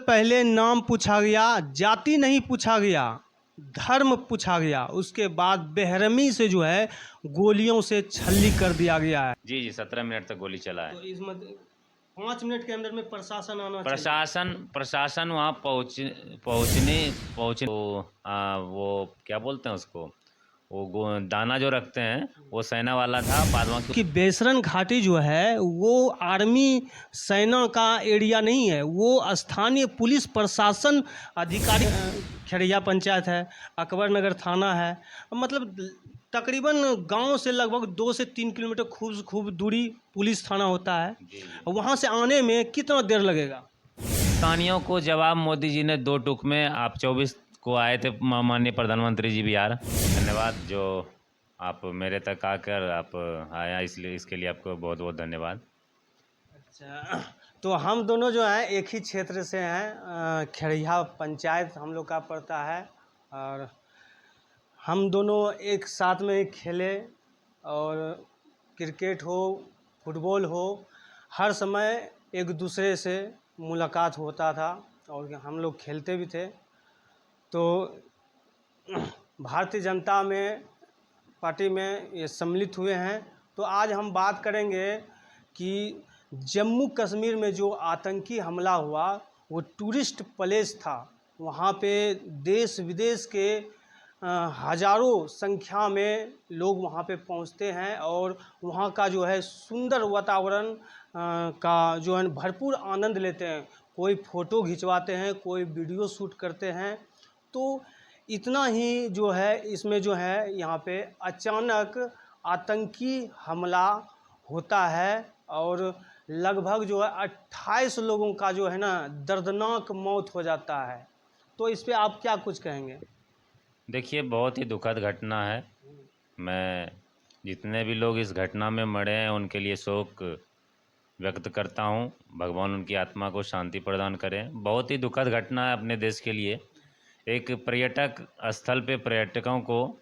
पहले नाम पूछा गया, जाति नहीं पूछा गया, धर्म पूछा गया। उसके बाद बेरहमी से जो है गोलियों से छल्ली कर दिया गया है। जी 17 मिनट तक गोली चला है। तो इस 5 मिनट के अंदर में प्रशासन आना प्रशासन वहाँ पहुँचने वो क्या बोलते हैं उसको, वो दाना जो रखते हैं वो सेना वाला था। बाद में कि बेसरन घाटी जो है वो आर्मी सेना का एरिया नहीं है, वो स्थानीय पुलिस प्रशासन अधिकारी खेड़िया पंचायत है, अकबर नगर थाना है, मतलब तकरीबन गांव से लगभग 2 से 3 किलोमीटर खूब दूरी पुलिस थाना होता है। वहां से आने में कितना देर लगेगा? स्थानीयों को जवाब मोदी जी ने 2 टूक में, आप 24 को आए थे माननीय प्रधानमंत्री जी बिहार, धन्यवाद जो आप मेरे तक आकर आप आया, इसलिए इसके लिए आपको बहुत बहुत धन्यवाद। अच्छा, तो हम दोनों जो हैं एक ही क्षेत्र से हैं, खेड़िया पंचायत हम लोग का पड़ता है, और हम दोनों एक साथ में खेले, और क्रिकेट हो फुटबॉल हो हर समय एक दूसरे से मुलाकात होता था और हम लोग खेलते भी थे। तो भारतीय जनता में पार्टी में ये सम्मिलित हुए हैं। तो आज हम बात करेंगे कि जम्मू कश्मीर में जो आतंकी हमला हुआ वो टूरिस्ट प्लेस था, वहाँ पे देश विदेश के हजारों संख्या में लोग वहाँ पे पहुँचते हैं और वहाँ का जो है सुंदर वातावरण का जो है भरपूर आनंद लेते हैं। कोई फ़ोटो खिंचवाते हैं, कोई वीडियो शूट करते हैं। तो इतना ही जो है इसमें जो है यहाँ पे अचानक आतंकी हमला होता है और लगभग जो है 28 लोगों का जो है ना दर्दनाक मौत हो जाता है। तो इस पे आप क्या कुछ कहेंगे? देखिए, बहुत ही दुखद घटना है। मैं जितने भी लोग इस घटना में मरे हैं उनके लिए शोक व्यक्त करता हूं। भगवान उनकी आत्मा को शांति प्रदान करें। बहुत ही दुखद घटना है अपने देश के लिए। एक पर्यटक स्थल पे पर्यटकों को,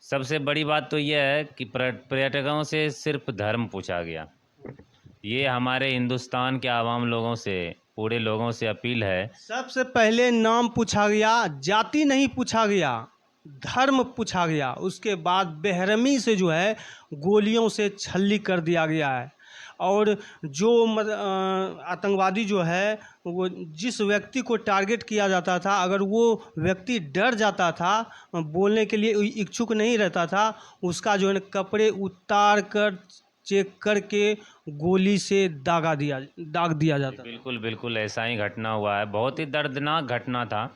सबसे बड़ी बात तो यह है कि पर्यटकों से सिर्फ धर्म पूछा गया। ये हमारे हिंदुस्तान के आवाम लोगों से, पूरे लोगों से अपील है। सबसे पहले नाम पूछा गया, जाति नहीं पूछा गया, धर्म पूछा गया। उसके बाद बेरहमी से जो है गोलियों से छल्ली कर दिया गया है। और जो आतंकवादी जो है वो जिस व्यक्ति को टारगेट किया जाता था, अगर वो व्यक्ति डर जाता था, बोलने के लिए इच्छुक नहीं रहता था, उसका जो है कपड़े उतार कर चेक करके गोली से दाग दिया जाता। बिल्कुल बिल्कुल ऐसा ही घटना हुआ है। बहुत ही दर्दनाक घटना था।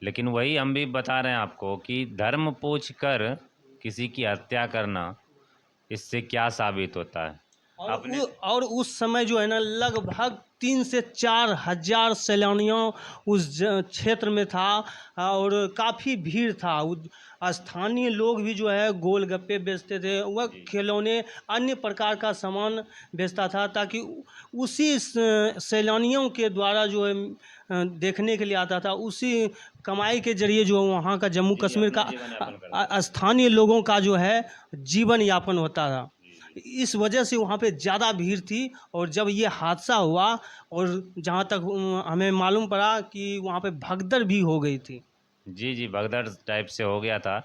लेकिन वही हम भी बता रहे हैं आपको कि धर्म पूछकर किसी की हत्या करना, इससे क्या साबित होता है। और उस समय जो है ना लगभग 3 से 4 हजार सैलानियों उस क्षेत्र में था और काफ़ी भीड़ था। स्थानीय लोग भी जो है गोलगप्पे बेचते थे, वह खिलौने अन्य प्रकार का सामान बेचता था, ताकि उसी सैलानियों के द्वारा जो है देखने के लिए आता था, उसी कमाई के जरिए जो वहाँ का जम्मू कश्मीर का स्थानीय लोगों का जो है जीवन यापन होता था। इस वजह से वहाँ पे ज़्यादा भीड़ थी। और जब ये हादसा हुआ और जहाँ तक हमें मालूम पड़ा कि वहाँ पे भगदड़ भी हो गई थी। जी भगदड़ टाइप से हो गया था।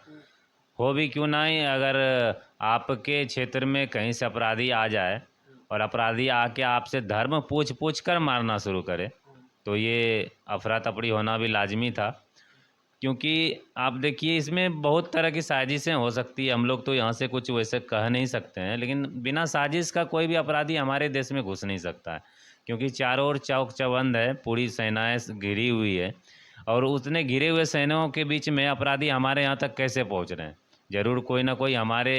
हो भी क्यों नहीं, अगर आपके क्षेत्र में कहीं से अपराधी आ जाए और अपराधी आके आपसे धर्म पूछ कर मारना शुरू करे, तो ये अफरा तफरी होना भी लाजमी था। क्योंकि आप देखिए, इसमें बहुत तरह की साजिशें हो सकती है। हम लोग तो यहाँ से कुछ वैसे कह नहीं सकते हैं, लेकिन बिना साजिश का कोई भी अपराधी हमारे देश में घुस नहीं सकता है। क्योंकि चारों ओर चौक चौबंद है, पूरी सेनाएं घिरी हुई है, और उतने घिरे हुए सेनाओं के बीच में अपराधी हमारे यहाँ तक कैसे पहुँच रहे हैं? ज़रूर कोई ना कोई हमारे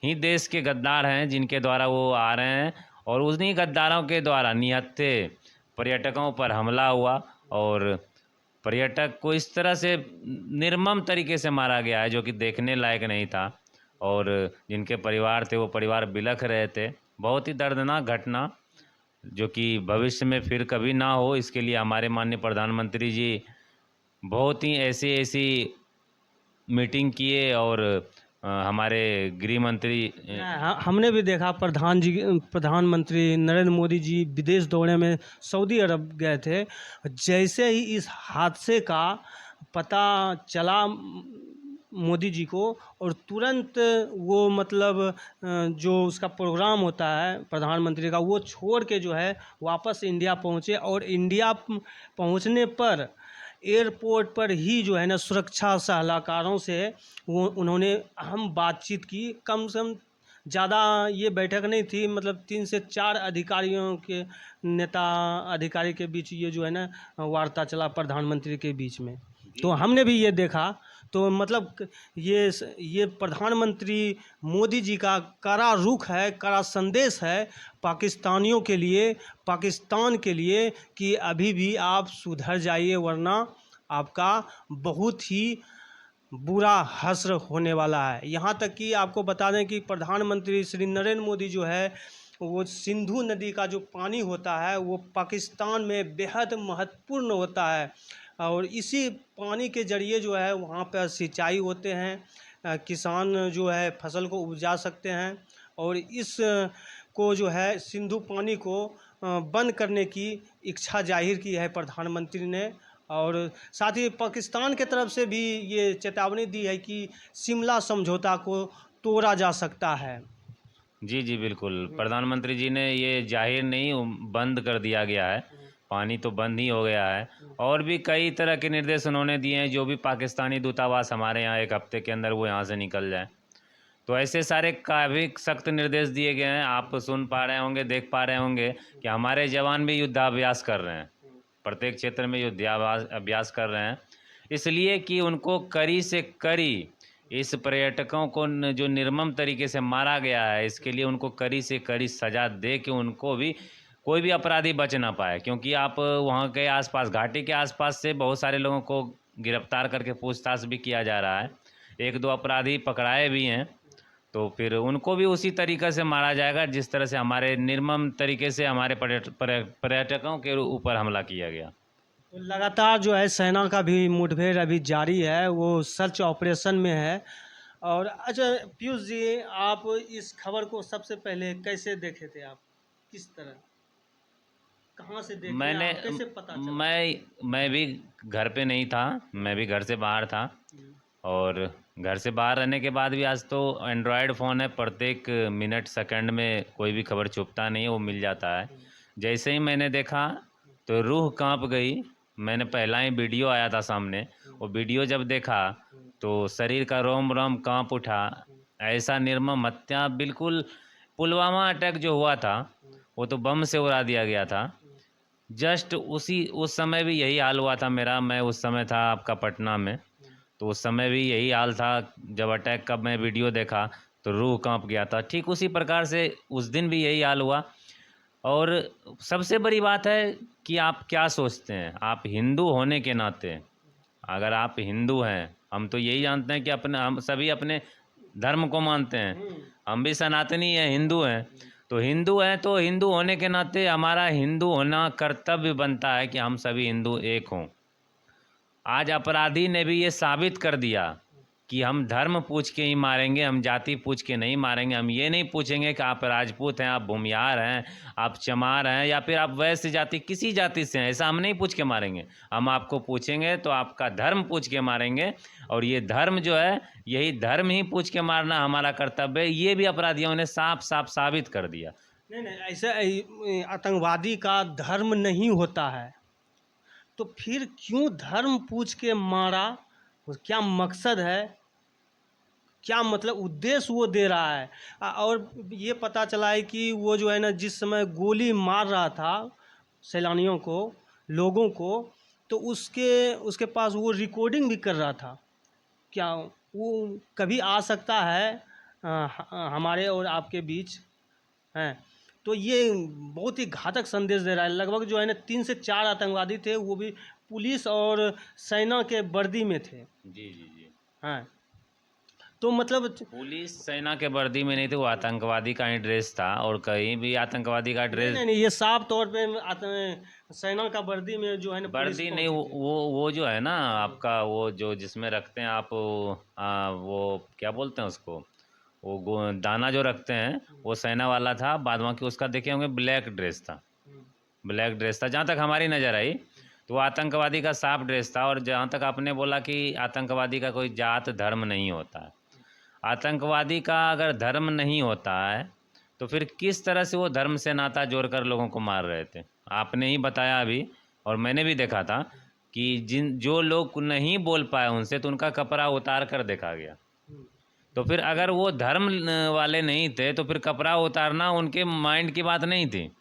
ही देश के गद्दार हैं जिनके द्वारा वो आ रहे हैं, और उन्हीं गद्दारों के द्वारा निहत्थे पर्यटकों पर हमला हुआ और पर्यटक को इस तरह से निर्मम तरीके से मारा गया है जो कि देखने लायक नहीं था। और जिनके परिवार थे वो परिवार बिलख रहे थे। बहुत ही दर्दनाक घटना, जो कि भविष्य में फिर कभी ना हो, इसके लिए हमारे माननीय प्रधानमंत्री जी बहुत ही ऐसी मीटिंग किए और हमारे गृह मंत्री हमने भी देखा प्रधानमंत्री नरेंद्र मोदी जी विदेश दौरे में सऊदी अरब गए थे। जैसे ही इस हादसे का पता चला मोदी जी को, और तुरंत वो मतलब जो उसका प्रोग्राम होता है प्रधानमंत्री का, वो छोड़ के जो है वापस इंडिया पहुँचे। और इंडिया पहुँचने पर एयरपोर्ट पर ही जो है ना सुरक्षा सलाहकारों से वो उन्होंने अहम बातचीत की। कम से कम ज़्यादा ये बैठक नहीं थी, मतलब 3 से 4 अधिकारियों के अधिकारी के बीच ये जो है ना वार्ता चला प्रधानमंत्री के बीच में। तो हमने भी ये देखा। तो मतलब ये प्रधानमंत्री मोदी जी का कड़ा रुख है, कड़ा संदेश है पाकिस्तानियों के लिए, पाकिस्तान के लिए, कि अभी भी आप सुधर जाइए, वरना आपका बहुत ही बुरा हश्र होने वाला है। यहाँ तक कि आपको बता दें कि प्रधानमंत्री श्री नरेंद्र मोदी जो है, वो सिंधु नदी का जो पानी होता है वो पाकिस्तान में बेहद महत्वपूर्ण होता है, और इसी पानी के जरिए जो है वहाँ पर सिंचाई होते हैं, किसान जो है फसल को उपजा सकते हैं। और इस को जो है सिंधु पानी को बंद करने की इच्छा जाहिर की है प्रधानमंत्री ने। और साथ ही पाकिस्तान के तरफ से भी ये चेतावनी दी है कि शिमला समझौता को तोड़ा जा सकता है। जी जी बिल्कुल, प्रधानमंत्री जी ने ये जाहिर नहीं, बंद कर दिया गया है, पानी तो बंद ही हो गया है। और भी कई तरह के निर्देश उन्होंने दिए हैं, जो भी पाकिस्तानी दूतावास हमारे यहाँ 1 हफ्ते के अंदर वो यहाँ से निकल जाए। तो ऐसे सारे काफ़ी सख्त निर्देश दिए गए हैं। आप सुन पा रहे होंगे, देख पा रहे होंगे कि हमारे जवान भी युद्धाभ्यास कर रहे हैं, प्रत्येक क्षेत्र में युद्धाभ्यास कर रहे हैं, इसलिए कि उनको कड़ी से कड़ी इस पर्यटकों को जो निर्मम तरीके से मारा गया है, इसके लिए उनको कड़ी से कड़ी सज़ा दे के उनको भी कोई भी अपराधी बच ना पाए। क्योंकि आप वहाँ के आसपास, घाटी के आसपास से बहुत सारे लोगों को गिरफ्तार करके पूछताछ भी किया जा रहा है, 1-2 अपराधी पकड़ाए भी हैं। तो फिर उनको भी उसी तरीक़े से मारा जाएगा जिस तरह से हमारे निर्मम तरीके से हमारे पर्यटकों के ऊपर हमला किया गया। तो लगातार जो है सेना का भी मुठभेड़ अभी जारी है, वो सर्च ऑपरेशन में है। और अच्छा पीयूष जी, आप इस खबर को सबसे पहले कैसे देखे थे? आप किस तरह, कहाँ से देखे? मैंने आप कैसे पता चला? मैं भी घर पे नहीं था, मैं भी घर से बाहर था। और घर से बाहर रहने के बाद भी आज तो एंड्रॉयड फ़ोन है, प्रत्येक मिनट सेकंड में कोई भी खबर छुपता नहीं है, वो मिल जाता है। जैसे ही मैंने देखा तो रूह कांप गई। मैंने पहला ही वीडियो आया था सामने, वो वीडियो जब देखा तो शरीर का रोम रोम कांप उठा। ऐसा निर्मम हत्या, बिल्कुल पुलवामा अटैक जो हुआ था वो तो बम से उड़ा दिया गया था। जस्ट उस समय भी यही हाल हुआ था मेरा। मैं उस समय था आपका पटना में, तो उस समय भी यही हाल था। जब अटैक का मैं वीडियो देखा तो रूह कांप गया था। ठीक उसी प्रकार से उस दिन भी यही हाल हुआ। और सबसे बड़ी बात है कि आप क्या सोचते हैं, आप हिंदू होने के नाते, अगर आप हिंदू हैं, हम तो यही जानते हैं कि हम सभी अपने धर्म को मानते हैं, हम भी सनातनी हैं, हिंदू हैं। तो हिंदू हैं, तो हिंदू होने के नाते हमारा हिंदू होना कर्तव्य बनता है कि हम सभी हिंदू एक हों। आज अपराधी ने भी ये साबित कर दिया कि हम धर्म पूछ के ही मारेंगे, हम जाति पूछ के नहीं मारेंगे। हम ये नहीं पूछेंगे कि आप राजपूत हैं, आप भूमियार हैं, आप चमार हैं, या फिर आप वैश्य जाति, किसी जाति से हैं, ऐसा हम नहीं पूछ के मारेंगे। हम आपको पूछेंगे तो आपका धर्म पूछ के मारेंगे। और ये धर्म जो है, यही धर्म ही पूछ के मारना हमारा कर्तव्य है। ये भी अपराधियों ने साफ साफ साबित कर दिया। नहीं, ऐसे आतंकवादी का धर्म नहीं होता है, तो फिर क्यों धर्म पूछ के मारा? क्या मकसद है, क्या मतलब उद्देश्य वो दे रहा है? और ये पता चला है कि वो जो है ना, जिस समय गोली मार रहा था सैलानियों को, लोगों को, तो उसके पास वो रिकॉर्डिंग भी कर रहा था। क्या वो कभी आ सकता है हमारे और आपके बीच? हैं तो ये बहुत ही घातक संदेश दे रहा है। लगभग जो है ना 3 से 4 आतंकवादी थे, वो भी पुलिस और सेना के वर्दी में थे। जी जी जी। हाँ, तो मतलब पुलिस सेना के वर्दी में नहीं थे, वो आतंकवादी का ही ड्रेस था, और कहीं भी आतंकवादी का नहीं ड्रेस नहीं नहीं, ये साफ तौर पे सेना का वर्दी में जो है ना पुलिस वर्दी नहीं, पहुंची थी। वो जो है ना आपका, वो जो जिसमें रखते हैं आप, वो क्या बोलते हैं उसको, वो दाना जो रखते हैं, वो सेना वाला था। बाद बाकी उसका देखे होंगे ब्लैक ड्रेस था, ब्लैक ड्रेस था जहाँ तक हमारी नज़र आई। तो वो आतंकवादी का साफ ड्रेस था। और जहाँ तक आपने बोला कि आतंकवादी का कोई जात धर्म नहीं होता है, आतंकवादी का अगर धर्म नहीं होता है तो फिर किस तरह से वो धर्म से नाता जोड़कर लोगों को मार रहे थे? आपने ही बताया अभी, और मैंने भी देखा था कि जो लोग नहीं बोल पाए उनसे, तो उनका कपड़ा उतार कर देखा गया। तो फिर अगर वो धर्म वाले नहीं थे तो फिर कपड़ा उतारना उनके माइंड की बात नहीं थी,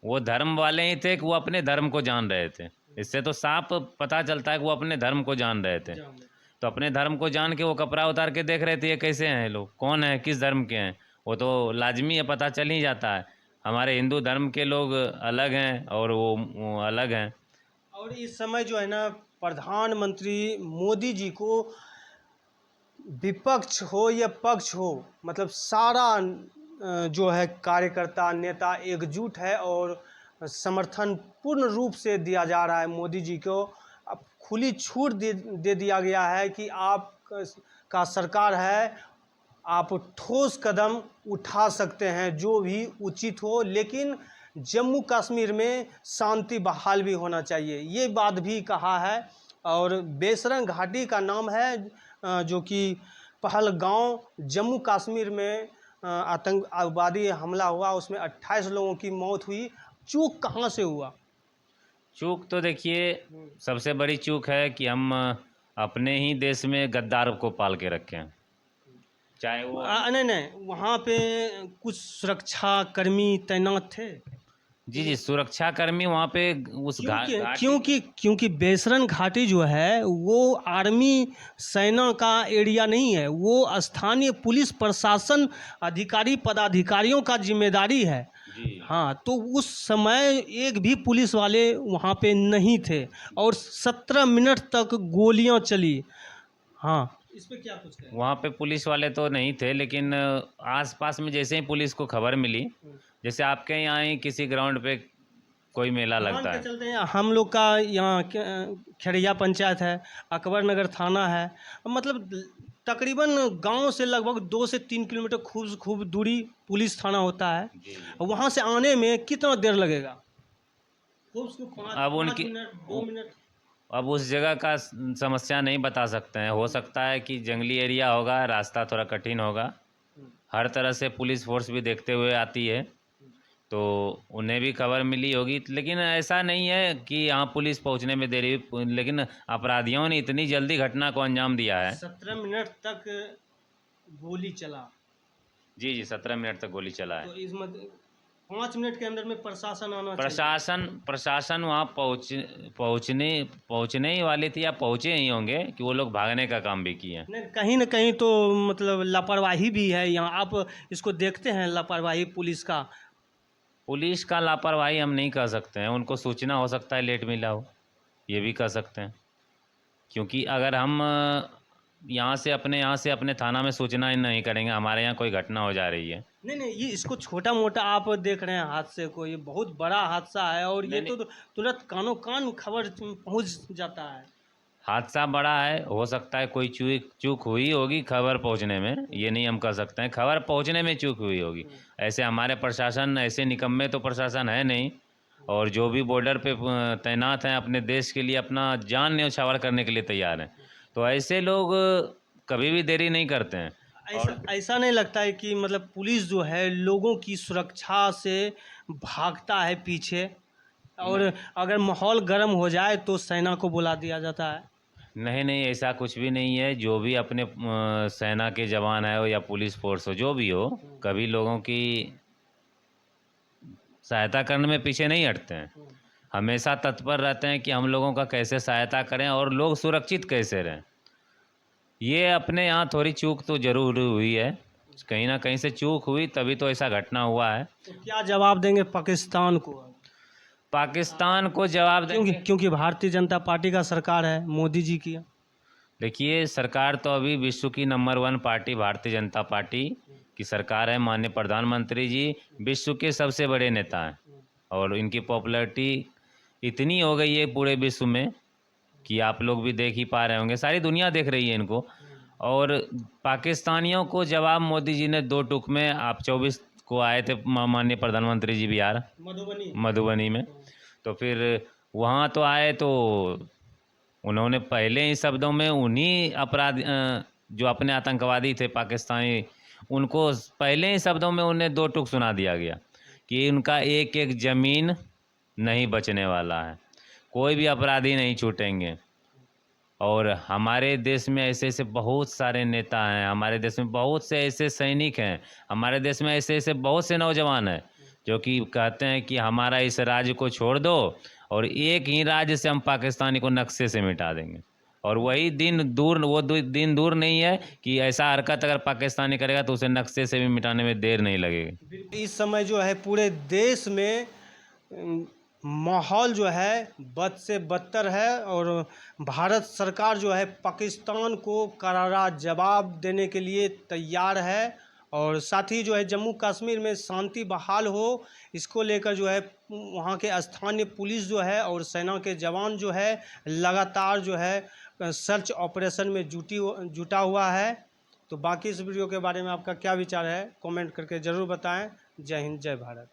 वो धर्म वाले ही थे कि वो अपने धर्म को जान रहे थे। इससे तो साफ पता चलता है कि वो अपने धर्म को जान रहे थे। तो अपने धर्म को जान के वो कपड़ा उतार के देख रहे थे ये कैसे हैं लोग, कौन है, किस धर्म के हैं, वो तो लाजमी है, पता चल ही जाता है। हमारे हिंदू धर्म के लोग अलग हैं और वो अलग हैं। और इस समय जो है ना प्रधानमंत्री मोदी जी को विपक्ष हो या पक्ष हो, मतलब सारा जो है कार्यकर्ता नेता एकजुट है और समर्थन पूर्ण रूप से दिया जा रहा है मोदी जी को। अब खुली छूट दे दिया गया है कि आप का सरकार है, आप ठोस कदम उठा सकते हैं जो भी उचित हो, लेकिन जम्मू कश्मीर में शांति बहाल भी होना चाहिए, ये बात भी कहा है। और बेसरंग घाटी का नाम है जो कि पहलगांव जम्मू कश्मीर में आतंकवादी हमला हुआ, उसमें 28 लोगों की मौत हुई। चूक कहाँ से हुआ? चूक तो देखिए, सबसे बड़ी चूक है कि हम अपने ही देश में गद्दार को पाल के रखे हैं, चाहे वो नहीं नहीं, वहाँ पे कुछ सुरक्षा कर्मी तैनात थे। जी जी, सुरक्षाकर्मी वहाँ पे उस क्योंकि बेसरन घाटी जो है वो आर्मी सेना का एरिया नहीं है, वो स्थानीय पुलिस प्रशासन अधिकारी पदाधिकारियों का जिम्मेदारी है। जी। हाँ, तो उस समय एक भी पुलिस वाले वहाँ पे नहीं थे और 17 मिनट तक गोलियां चली। हाँ, इस पे क्या कुछ कहें? वहाँ पे पुलिस वाले तो नहीं थे, लेकिन आसपास में जैसे ही पुलिस को खबर मिली, जैसे आपके यहाँ ही किसी ग्राउंड पे कोई मेला लगता है, चलते हैं, हम लोग का यहाँ खेड़िया पंचायत है, अकबर नगर थाना है, मतलब तकरीबन गांव से लगभग 2 से 3 किलोमीटर खूब दूरी पुलिस थाना होता है। वहाँ से आने में कितना देर लगेगा? अब उनकी 2 मिनट। अब उस जगह का समस्या नहीं बता सकते हैं, हो सकता है कि जंगली एरिया होगा, रास्ता थोड़ा कठिन होगा, हर तरह से पुलिस फोर्स भी देखते हुए आती है, तो उन्हें भी खबर मिली होगी। लेकिन ऐसा नहीं है कि यहाँ पुलिस पहुँचने में देरी हुई, लेकिन अपराधियों ने इतनी जल्दी घटना को अंजाम दिया है। 17 मिनट तक गोली चला। जी जी, 17 मिनट तक गोली चला है। तो इस 5 मिनट के अंदर में प्रशासन आना प्रशासन वहाँ पहुँचने ही वाली थी, या पहुँचे ही होंगे कि वो लोग भागने का काम भी किए। नहीं, कहीं ना कहीं तो मतलब लापरवाही भी है यहाँ, आप इसको देखते हैं लापरवाही पुलिस का लापरवाही हम नहीं कह सकते हैं, उनको सूचना हो सकता है लेट मिला हो, ये भी कह सकते हैं। क्योंकि अगर हम यहाँ से अपने थाना में सूचना ही नहीं करेंगे, हमारे यहाँ कोई घटना हो जा रही है, नहीं, ये इसको छोटा मोटा आप देख रहे हैं हादसे को, ये बहुत बड़ा हादसा है और ये तो तुरंत कानों कान खबर पहुंच जाता है। हादसा बड़ा है, हो सकता है कोई चूक हुई होगी खबर पहुंचने में, ये नहीं हम कह सकते हैं, खबर पहुंचने में चूक हुई होगी। ऐसे हमारे प्रशासन, ऐसे निकम्मे तो प्रशासन है नहीं, और जो भी बॉर्डर पे तैनात हैं अपने देश के लिए अपना जान न्यौछावर करने के लिए तैयार हैं, तो ऐसे लोग कभी भी देरी नहीं करते हैं। ऐसा नहीं लगता है कि मतलब पुलिस जो है लोगों की सुरक्षा से भागता है पीछे, और अगर माहौल गर्म हो जाए तो सेना को बुला दिया जाता है? नहीं, ऐसा कुछ भी नहीं है। जो भी अपने सेना के जवान है या पुलिस फोर्स हो, जो भी हो, कभी लोगों की सहायता करने में पीछे नहीं हटते हैं, हमेशा तत्पर रहते हैं कि हम लोगों का कैसे सहायता करें और लोग सुरक्षित कैसे रहें। ये अपने यहाँ थोड़ी चूक तो जरूर हुई है, कहीं ना कहीं से चूक हुई तभी तो ऐसा घटना हुआ है। तो क्या जवाब देंगे पाकिस्तान को? पाकिस्तान को जवाब देंगे, क्योंकि भारतीय जनता पार्टी का सरकार है, मोदी जी की। देखिए, सरकार तो अभी विश्व की number 1 party Bharatiya Janata party की सरकार है। माननीय प्रधानमंत्री जी विश्व के सबसे बड़े नेता हैं और इनकी पॉपुलैरिटी इतनी हो गई है पूरे विश्व में कि आप लोग भी देख ही पा रहे होंगे, सारी दुनिया देख रही है इनको। और पाकिस्तानियों को जवाब मोदी जी ने 2 टूक में, आप 24 को आए थे माननीय प्रधानमंत्री जी बिहार मधुबनी में, तो फिर वहाँ तो आए तो उन्होंने पहले ही शब्दों में उन्हीं जो अपने आतंकवादी थे पाकिस्तानी, उनको पहले ही शब्दों में उन्हें 2 टूक सुना दिया गया कि उनका एक एक ज़मीन नहीं बचने वाला है, कोई भी अपराधी नहीं छूटेंगे। और हमारे देश में ऐसे ऐसे बहुत सारे नेता हैं, हमारे देश में बहुत से ऐसे सैनिक हैं, हमारे देश में ऐसे ऐसे बहुत से नौजवान हैं जो कि कहते हैं कि हमारा इस राज्य को छोड़ दो और एक ही राज्य से हम पाकिस्तानी को नक्शे से मिटा देंगे। और वही दिन दूर नहीं है कि ऐसा हरकत अगर पाकिस्तानी करेगा तो उसे नक्शे से भी मिटाने में देर नहीं लगेगी। इस समय जो है पूरे देश में माहौल जो है बद से बदतर है और भारत सरकार जो है पाकिस्तान को करारा जवाब देने के लिए तैयार है। और साथ ही जो है जम्मू कश्मीर में शांति बहाल हो, इसको लेकर जो है वहाँ के स्थानीय पुलिस जो है और सेना के जवान जो है लगातार जो है सर्च ऑपरेशन में जुटा हुआ है। तो बाकी इस वीडियो के बारे में आपका क्या विचार है, कमेंट करके ज़रूर बताएं। जय हिंद, जय भारत।